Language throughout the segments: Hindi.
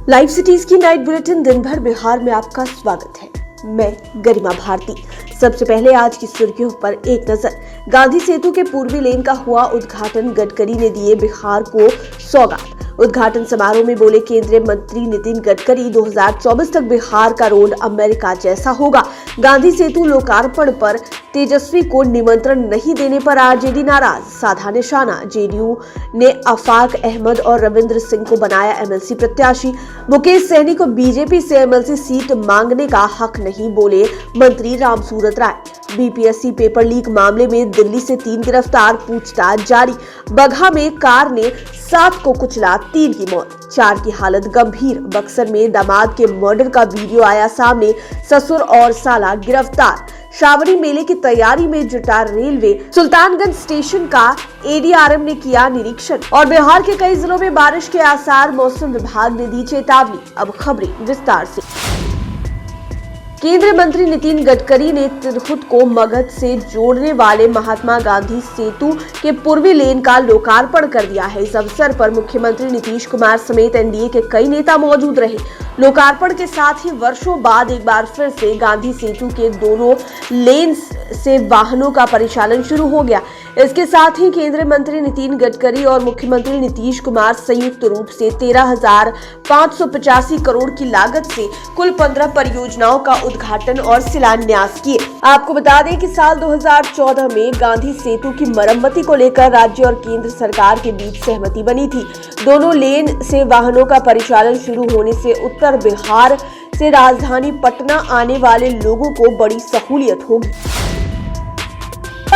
लाइव सिटीज की नाइट बुलेटिन दिन भर बिहार में आपका स्वागत है। मैं गरिमा भारती। सबसे पहले आज की सुर्खियों पर एक नजर। गांधी सेतु के पूर्वी लेन का हुआ उद्घाटन, गडकरी ने दिए बिहार को सौगात। उद्घाटन समारोह में बोले केंद्रीय मंत्री नितिन गडकरी, 2024 तक बिहार का रोड अमेरिका जैसा होगा। गांधी सेतु लोकार्पण पर तेजस्वी को निमंत्रण नहीं देने पर आरजेडी नाराज, साधा निशाना। जेडीयू ने आफाक अहमद और रविंद्र सिंह को बनाया एमएलसी प्रत्याशी। मुकेश सहनी को बीजेपी से एमएलसी सीट मांगने का हक नहीं, बोले मंत्री Ramsurat Rai. BPSC paper leak मामले में दिल्ली से 3 गिरफ्तार, पूछताछ जारी। बगहा में कार ने 7 को कुचला, 3 की मौत, 4 की हालत गंभीर। बक्सर में दामाद के मर्डर का वीडियो आया सामने, ससुर और साला गिरफ्तार। श्रावणी मेले की तैयारी में जुटा रेलवे, सुल्तानगंज स्टेशन का एडीआरएम ने किया निरीक्षण। और बिहार के कई जिलों में बारिश के आसार, मौसम विभाग ने दी चेतावनी। अब खबरें विस्तार से। केंद्रीय मंत्री नितिन गडकरी ने तिरहुत को मगध से जोड़ने वाले महात्मा गांधी सेतु के पूर्वी लेन का लोकार्पण कर दिया है। इस अवसर पर मुख्यमंत्री नीतीश कुमार समेत एनडीए के कई नेता मौजूद रहे। लोकार्पण के साथ ही वर्षों बाद एक बार फिर से गांधी सेतु के दोनों लेन से वाहनों का परिचालन शुरू हो गया। इसके साथ ही केंद्रीय मंत्री नितिन गडकरी और मुख्यमंत्री नीतीश कुमार संयुक्त रूप से 13,585 करोड़ की लागत से कुल 15 परियोजनाओं का उद्घाटन और शिलान्यास किए। आपको बता दें कि साल 2014 में गांधी सेतु की मरम्मति को लेकर राज्य और केंद्र सरकार के बीच सहमति बनी थी। दोनों लेन से वाहनों का परिचालन शुरू होने से उत्तर बिहार से राजधानी पटना आने वाले लोगों को बड़ी सहूलियत होगी।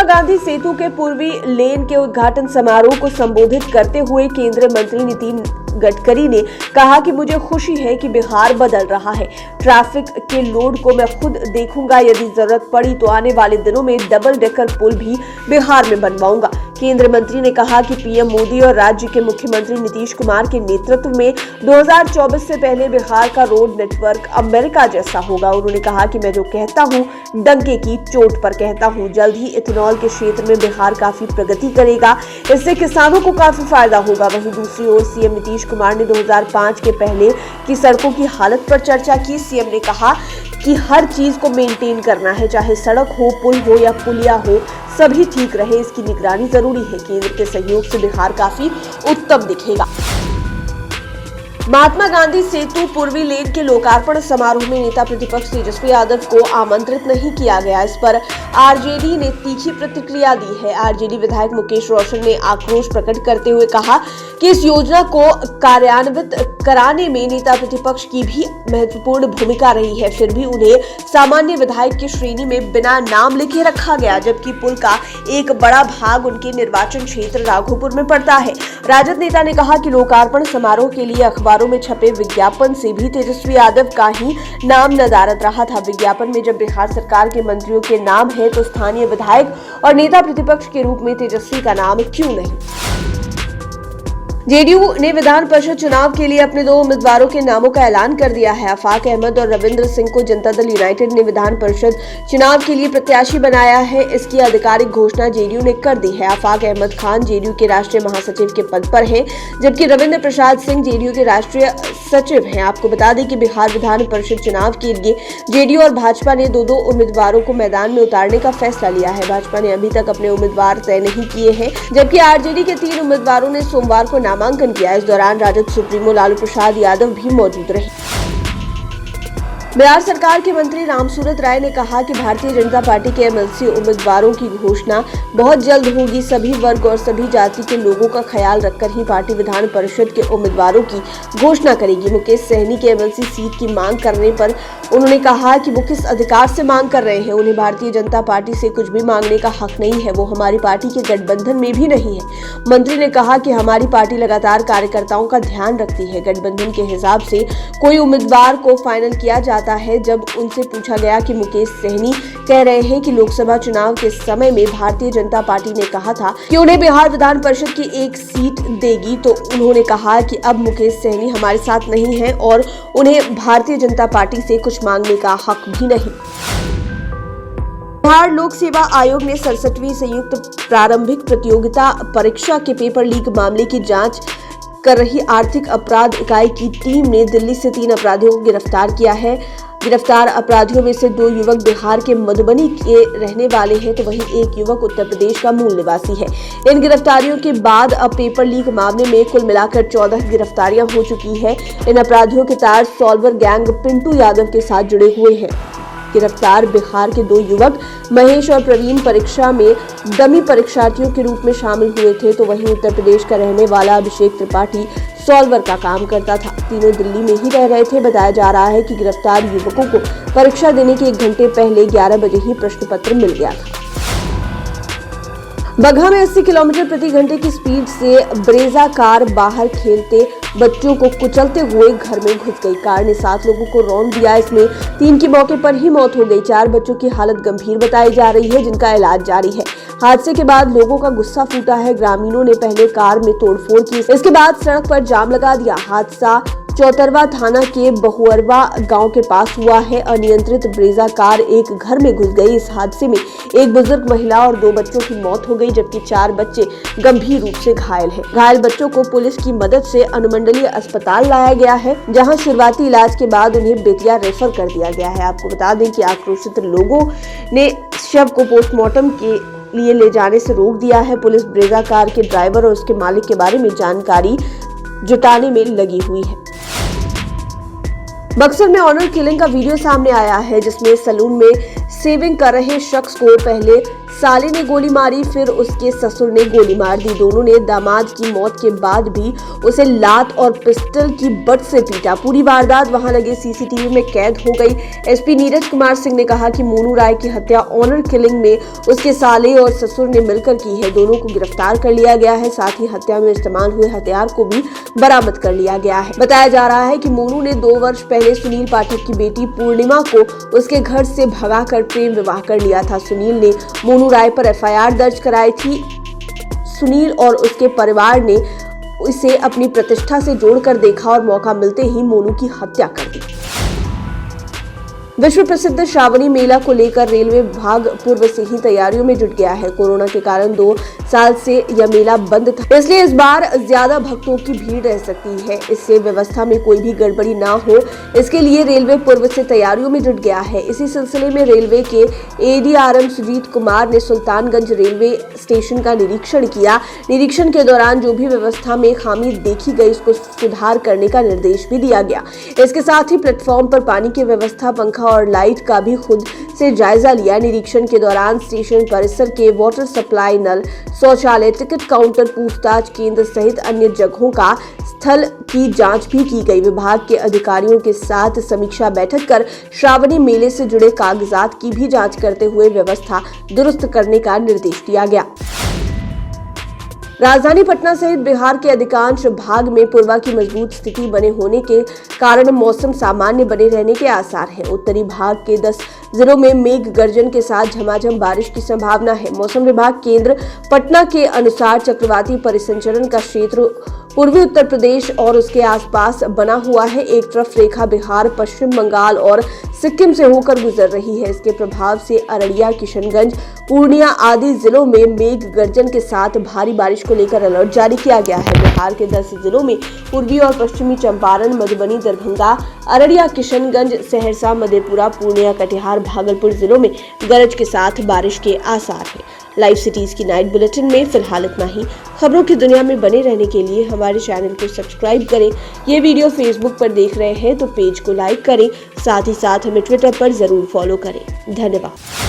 गांधी सेतु के पूर्वी लेन के उद्घाटन समारोह को संबोधित करते हुए केंद्रीय मंत्री नितिन गडकरी ने कहा कि मुझे खुशी है कि बिहार बदल रहा है। ट्रैफिक के लोड को मैं खुद देखूंगा, यदि जरूरत पड़ी तो आने वाले दिनों में डबल डेकर पुल भी बिहार में बनवाऊंगा। केंद्रीय मंत्री ने कहा कि पीएम मोदी और राज्य के मुख्यमंत्री नीतीश कुमार के नेतृत्व में 2024 से पहले बिहार का रोड नेटवर्क अमेरिका जैसा होगा। उन्होंने कहा कि मैं जो कहता हूं डंके की चोट पर कहता हूं। जल्द ही इथेनॉल के क्षेत्र में बिहार काफी प्रगति करेगा, इससे किसानों को काफी फायदा होगा। वहीं दूसरी ओर सीएम नीतीश कुमार ने 2005 के पहले की सड़कों की हालत पर चर्चा की। सीएम ने कहा कि हर चीज को मेंटेन करना है, चाहे सड़क हो, पुल हो या पुलिया हो, सभी ठीक रहे, इसकी निगरानी जरूरी है। केंद्र के सहयोग से बिहार काफी उत्तम दिखेगा। महात्मा गांधी सेतु पूर्वी लेन के लोकार्पण समारोह में नेता प्रतिपक्ष तेजस्वी यादव को आमंत्रित नहीं किया गया। इस पर आरजेडी ने तीखी प्रतिक्रिया दी है। आरजेडी विधायक मुकेश रोशन ने आक्रोश प्रकट करते हुए कहा कि इस योजना को कार्यान्वित कराने में नेता प्रतिपक्ष की भी महत्वपूर्ण भूमिका रही है, फिर भी उन्हें सामान्य विधायक की श्रेणी में बिना नाम लिखे रखा गया, जबकि पुल का एक बड़ा भाग उनके निर्वाचन क्षेत्र राघोपुर में पड़ता है। राजद नेता ने कहा कि लोकार्पण समारोह के लिए अखबारों में छपे विज्ञापन से भी तेजस्वी यादव का ही नाम नदारद रहा था। विज्ञापन में जब बिहार सरकार के मंत्रियों के नाम है तो स्थानीय विधायक और नेता प्रतिपक्ष के रूप में तेजस्वी का नाम क्यों नहीं। जेडीयू ने विधान परिषद चुनाव के लिए अपने 2 उम्मीदवारों के नामों का ऐलान कर दिया है। आफाक अहमद और रविंद्र सिंह को जनता दल यूनाइटेड ने विधान परिषद चुनाव के लिए प्रत्याशी बनाया है। इसकी आधिकारिक घोषणा जेडीयू ने कर दी है। आफाक अहमद खान जेडीयू के राष्ट्रीय महासचिव के पद पर हैं, जबकि रविंद्र प्रसाद सिंह जेडीयू के राष्ट्रीय सचिव हैं। आपको बता दें कि बिहार विधान परिषद चुनाव के लिए जेडीयू और भाजपा ने 2-2 उम्मीदवारों को मैदान में उतारने का फैसला लिया है। भाजपा ने अभी तक अपने उम्मीदवार तय नहीं किए हैं, जबकि आरजेडी के 3 उम्मीदवारों ने सोमवार को नामांकन किया। इस दौरान राजद सुप्रीमो लालू प्रसाद यादव भी मौजूद रहे। बिहार सरकार के मंत्री रामसूरत राय ने कहा कि भारतीय जनता पार्टी के एमएलसी उम्मीदवारों की घोषणा बहुत जल्द होगी। सभी वर्ग और सभी जाति के लोगों का ख्याल रखकर ही पार्टी विधान परिषद के उम्मीदवारों की घोषणा करेगी। मुकेश सहनी के एमएलसी सीट की मांग करने पर उन्होंने कहा कि वो किस अधिकार से मांग कर रहे हैं। उन्हें भारतीय जनता पार्टी से कुछ भी मांगने का हक नहीं है, वो हमारी पार्टी के गठबंधन में भी नहीं है। मंत्री ने कहा कि हमारी पार्टी लगातार कार्यकर्ताओं का ध्यान रखती है। गठबंधन के हिसाब से कोई उम्मीदवार को फाइनल किया जाता है। जब उनसे पूछा गया कि मुकेश सहनी कह रहे हैं कि लोकसभा चुनाव के समय में भारतीय जनता पार्टी ने कहा था कि उन्हें बिहार विधान परिषद की 1 सीट देगी, तो उन्होंने कहा कि अब मुकेश सहनी हमारे साथ नहीं है और उन्हें भारतीय जनता पार्टी से कुछ मांगने का हक भी नहीं। बिहार लोक सेवा आयोग ने 67वीं संयुक्त प्रारंभिक प्रतियोगिता परीक्षा के पेपर लीक मामले की जांच कर रही आर्थिक अपराध इकाई की टीम ने दिल्ली से 3 अपराधियों को गिरफ्तार किया है। गिरफ्तार अपराधियों में से 2 युवक बिहार के मधुबनी के रहने वाले हैं, तो वहीं एक युवक उत्तर प्रदेश का मूल निवासी है। इन गिरफ्तारियों के बाद अब पेपर लीक मामले में कुल मिलाकर 14 गिरफ्तारियां हो चुकी है। इन अपराधियों के तार सॉल्वर गैंग पिंटू यादव के साथ जुड़े हुए हैं। गिरफ्तार बिहार के 2 युवक महेश और प्रवीण परीक्षा में डमी परीक्षार्थियों के रूप में शामिल हुए थे, तो वहीं उत्तर प्रदेश का रहने वाला अभिषेक त्रिपाठी सॉल्वर का काम करता था। तीनों दिल्ली में ही रह रहे थे। बताया जा रहा है कि गिरफ्तार युवकों को परीक्षा देने के 1 घंटे पहले 11 बजे ही प्रश्न पत्र मिल गया था। बगहा में 80 किलोमीटर प्रति घंटे की स्पीड से ब्रेजा कार बाहर खेलते बच्चों को कुचलते हुए घर में घुस गई। कार ने 7 लोगों को रौंद दिया। इसमें 3 की मौके पर ही मौत हो गई। 4 बच्चों की हालत गंभीर बताई जा रही है, जिनका इलाज जारी है। हादसे के बाद लोगों का गुस्सा फूटा है। ग्रामीणों ने पहले कार में तोड़फोड़ की, इसके बाद सड़क पर जाम लगा दिया। हादसा चौतरवा थाना के बहुअरवा गांव के पास हुआ है। अनियंत्रित ब्रेजा कार एक घर में घुस गई। इस हादसे में एक बुजुर्ग महिला और 2 बच्चों की मौत हो गई, जबकि 4 बच्चे गंभीर रूप से घायल हैं। घायल बच्चों को पुलिस की मदद से अनुमंडलीय अस्पताल लाया गया है, जहां शुरुआती इलाज के बाद उन्हें बेतिया रेफर कर दिया गया है। आपको बता दें कि आक्रोशित लोगों ने शव को पोस्टमार्टम के लिए ले जाने से रोक दिया है। पुलिस ब्रेजा कार के ड्राइवर और उसके मालिक के बारे में जानकारी जुटाने में लगी हुई है। बक्सर में ऑनर किलिंग का वीडियो सामने आया है, जिसमें सैलून में शेविंग कर रहे शख्स को पहले साले ने गोली मारी, फिर उसके ससुर ने गोली मार दी। दोनों ने दामाद की मौत के बाद भी उसे लात और पिस्टल की बट से पीटा। पूरी वारदात वहां लगे सीसीटीवी में कैद हो गई। एसपी नीरज कुमार सिंह ने कहा कि मोनू राय की हत्या ऑनर किलिंग में उसके साले और ससुर ने मिलकर की है। दोनों को गिरफ्तार कर लिया गया है। साथ ही हत्या में इस्तेमाल हुए हथियार को भी बरामद कर लिया गया है। बताया जा रहा है कि मोनू ने 2 वर्ष पहले सुनील पाठक की बेटी पूर्णिमा को उसके घर से भगाकर प्रेम विवाह कर लिया था। सुनील ने मोनू राय पर एफआईआर दर्ज कराई थी। सुनील और उसके परिवार ने इसे अपनी प्रतिष्ठा से जोड़कर देखा और मौका मिलते ही मोनू की हत्या कर दी। विश्व प्रसिद्ध श्रावणी मेला को लेकर रेलवे विभाग पूर्व से ही तैयारियों में जुट गया है। कोरोना के कारण 2 साल से यह मेला बंद था, इसलिए इस बार ज्यादा भक्तों की भीड़ रह सकती है। इससे व्यवस्था में कोई भी गड़बड़ी ना हो, इसके लिए रेलवे पूर्व से तैयारियों में जुट गया है। इसी सिलसिले में रेलवे के एडीआरएम सुजीत कुमार ने सुल्तानगंज रेलवे स्टेशन का निरीक्षण किया। निरीक्षण के दौरान जो भी व्यवस्था में खामी देखी गई, उसको सुधार करने का निर्देश भी दिया गया। इसके साथ ही प्लेटफॉर्म पर पानी की व्यवस्था, पंखा और लाइट का भी खुद से जायजा लिया। निरीक्षण के दौरान स्टेशन परिसर के वाटर सप्लाई नल, शौचालय, टिकट काउंटर, पूछताछ केंद्र सहित अन्य जगहों का स्थल की जांच भी की गई। विभाग के अधिकारियों के साथ समीक्षा बैठक कर श्रावणी मेले से जुड़े कागजात की भी जांच करते हुए व्यवस्था दुरुस्त करने का निर्देश दिया गया। राजधानी पटना सहित बिहार के अधिकांश भाग में पूर्वा की मजबूत स्थिति बने होने के कारण मौसम सामान्य बने रहने के आसार हैं। उत्तरी भाग के 10 जिलों में मेघ गर्जन के साथ झमाझम बारिश की संभावना है। मौसम विभाग केंद्र पटना के अनुसार चक्रवाती परिसंचरण का क्षेत्र पूर्वी उत्तर प्रदेश और उसके आसपास बना हुआ है। एक तरफ रेखा बिहार, पश्चिम बंगाल और सिक्किम से होकर गुजर रही है। इसके प्रभाव से अररिया, किशनगंज, पूर्णिया आदि जिलों में मेघ गर्जन के साथ भारी बारिश को लेकर अलर्ट जारी किया गया है। बिहार के 10 जिलों में पूर्वी और पश्चिमी चंपारण, मधुबनी, दरभंगा, अररिया, किशनगंज, सहरसा, मधेपुरा, पूर्णिया, कटिहार, भागलपुर जिलों में गरज के साथ बारिश के आसार हैं। लाइव सिटीज की नाइट बुलेटिन में फिलहाल इतना ही। खबरों की दुनिया में बने रहने के लिए हमारे चैनल को सब्सक्राइब करें। ये वीडियो फेसबुक पर देख रहे हैं तो पेज को लाइक करें, साथ ही साथ हमें ट्विटर पर जरूर फॉलो करें। धन्यवाद।